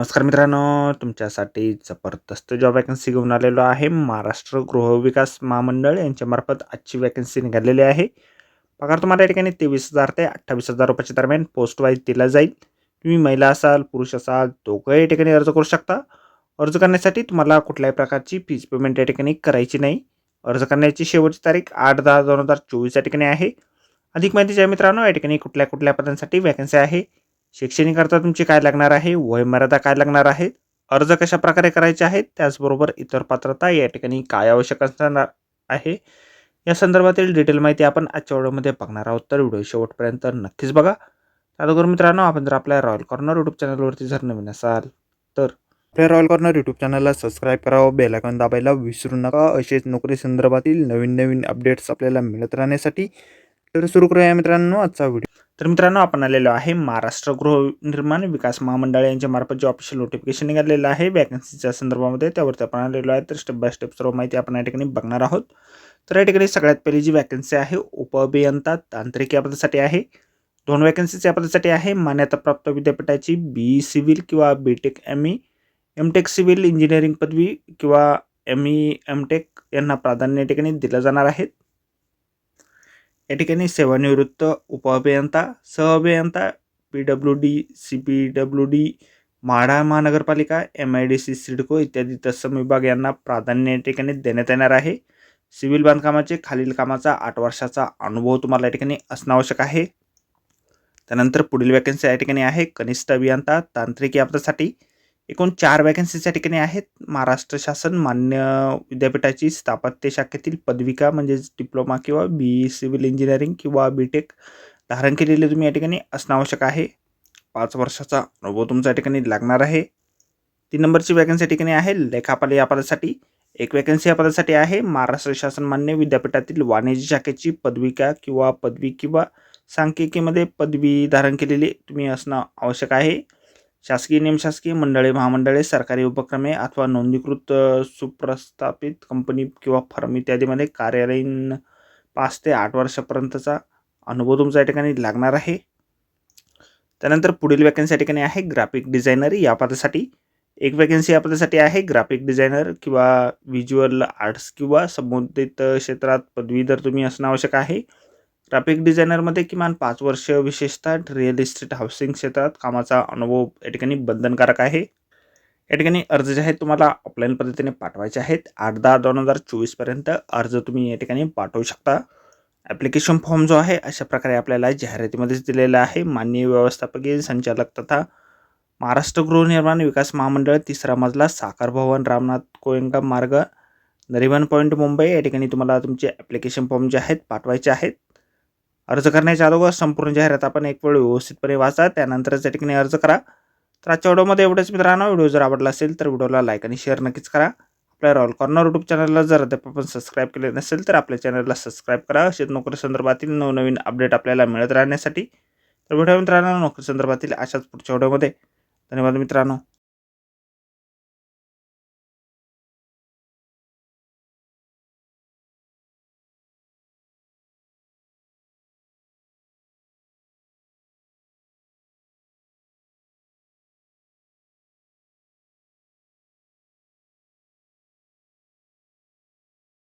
नमस्कार मित्रांनो, तुमच्यासाठी जबरदस्त जॉब वॅकन्सी घेऊन आलेलो आहे. महाराष्ट्र गृहविकास महामंडळ यांच्यामार्फत आजची वॅकन्सी निघालेली आहे. पगार तुम्हाला या ठिकाणी 23,000 ते 28,000 रुपयाच्या दरम्यान पोस्ट वाईज दिला जाईल. तुम्ही महिला असाल, पुरुष असाल, दोघंही या ठिकाणी अर्ज करू शकता. अर्ज करण्यासाठी तुम्हाला कुठल्याही प्रकारची फीज पेमेंट या ठिकाणी करायची नाही. अर्ज करण्याची शेवटची तारीख 8/10/2024 या ठिकाणी आहे. अधिक माहितीच्या मित्रांनो, या ठिकाणी कुठल्या कुठल्या पदांसाठी वॅकन्सी आहे, शैक्षणिक अर्थ तुमची काय लागणार आहे, वयमर्यादा काय लागणार आहे, अर्ज कशा प्रकारे करायचे आहेत, त्याचबरोबर इतर पात्रता या ठिकाणी काय आवश्यक असणार आहे, या संदर्भातील डिटेल माहिती आपण आजच्या व्हिडिओमध्ये बघणार आहोत. तर व्हिडिओ शेवटपर्यंत नक्कीच बघा. त्याचबरोबर मित्रांनो, आपण जर आपल्या रॉयल कॉर्नर यूट्यूब चॅनलवरती जर नवीन असाल तर आपल्या रॉयल कॉर्नर यूट्यूब चॅनलला सबस्क्राईब करावं, बेल आयकॉन दाबायला विसरू नका. असेच नोकरी संदर्भातील नवीन नवीन अपडेट्स आपल्याला मिळत राहण्यासाठी. तर सुरू करूया मित्रांनो आजचा व्हिडिओ. तर मित्रांनो, आपण आलेलो आहे महाराष्ट्र गृहनिर्माण विकास महामंडळ यांच्या मार्फत जे ऑफिशियल नोटिफिकेशन निघालेलं आहे वॅकन्सीच्या संदर्भामध्ये, त्यावरती आपण आलेलो आहे. तर स्टेप बाय स्टेप सर्व माहिती आपण या ठिकाणी बघणार आहोत. तर या ठिकाणी सगळ्यात पहिली जी वॅकन्सी आहे उपअभियंता तांत्रिक या पदासाठी आहे. 2 वॅकन्सीज या पदासाठी आहे. मान्यताप्राप्त विद्यापीठाची BE सिव्हिल किंवा BTech ME MTech civil engineering पदवी किंवा ME MTech यांना प्राधान्य या ठिकाणी दिलं जाणार आहे. या ठिकाणी सेवानिवृत्त उपअभियंता, सहअभियंता, PWD, CPWD, म्हाडा महानगरपालिका, MIDC, सिडको इत्यादी तत्सम विभाग यांना प्राधान्य या ठिकाणी देण्यात येणार आहे. सिव्हिल बांधकामाचे खालील कामाचा 8 वर्षाचा अनुभव तुम्हाला या ठिकाणी असणं आवश्यक आहे. त्यानंतर पुढील वॅकन्सी या ठिकाणी आहे कनिष्ठ अभियंता तांत्रिक या पदासाठी. एकूण 4 वॅकन्सीज या ठिकाणी आहेत. महाराष्ट्र शासन मान्य विद्यापीठाची स्थापत्य शाखेतील पदविका म्हणजेच डिप्लोमा किंवा BE सिव्हिल इंजिनिअरिंग किंवा BTech धारण केलेले तुम्ही या ठिकाणी असणं आवश्यक आहे. 5 वर्षाचा अनुभव तुमचा या ठिकाणी लागणार आहे. 3 नंबरची वॅकन्सी या ठिकाणी आहे लेखापाल या पदासाठी. 1 वॅकन्सी या पदासाठी आहे महाराष्ट्र शासन मान्य विद्यापीठातील वाणिज्य शाखेची पदविका किंवा पदवी किंवा सांख्यिकीमध्ये पदवी धारण केलेली तुम्ही असणं आवश्यक आहे. शासकीय निमशासकीय मंडळे महामंडळे सरकारी उपक्रमे अथवा नोंदणीकृत सुप्रस्थापित कंपनी किंवा फर्म इत्यादीमध्ये कार्यालयीन 5 ते 8 वर्षापर्यंतचा अनुभव तुमचा या ठिकाणी लागणार आहे. त्यानंतर पुढील वॅकन्सी या ठिकाणी आहे ग्राफिक डिझायनर या पदासाठी. 1 वॅकन्सी या पदासाठी आहे ग्राफिक डिझायनर किंवा व्हिज्युअल आर्ट्स किंवा संबंधित क्षेत्रात पदवीधर तुम्ही असणं आवश्यक आहे. ग्राफिक डिझायनरमध्ये किमान 5 वर्ष विशेषतः रिअल इस्टेट हाऊसिंग क्षेत्रात कामाचा अनुभव या ठिकाणी बंधनकारक आहे. या ठिकाणी अर्ज जे आहेत तुम्हाला ऑफलाईन पद्धतीने पाठवायचे आहेत. 8/10/2024 पर्यंत अर्ज तुम्ही या ठिकाणी पाठवू शकता. ॲप्लिकेशन फॉर्म जो आहे अशा प्रकारे आपल्याला जाहिरातीमध्येच दिलेला आहे. माननीय व्यवस्थापकीय संचालक तथा महाराष्ट्र गृहनिर्माण विकास महामंडळ 3रा मजला साखर भवन रामनाथ गोयंका मार्ग नरिमन पॉईंट मुंबई या ठिकाणी तुम्हाला तुमचे ॲप्लिकेशन फॉर्म जे आहेत पाठवायचे आहेत. अर्ज करण्याच्या अगोदर संपूर्ण जाहिरात आपण एक वेळ व्यवस्थितपणे वाचा, त्यानंतरच या ठिकाणी अर्ज करा. तर आजच्या व्हिडिओमध्ये एवढंच मित्रांनो. व्हिडिओ जर आवडला असेल तर व्हिडिओला लाईक आणि शेअर नक्कीच करा. आपल्या रॉयल कॉर्नर यूट्यूब चॅनलला जर अद्याप आपण सबस्क्राईब केले नसेल तर आपल्या चॅनलला सबस्क्राईब करा. असेच नोकरी संदर्भातील नवनवीन अपडेट आपल्याला मिळत राहण्यासाठी. तर व्हिडिओ मित्रांनो नोकरी संदर्भातील अशाच पुढच्या व्हिडिओमध्ये. धन्यवाद मित्रांनो.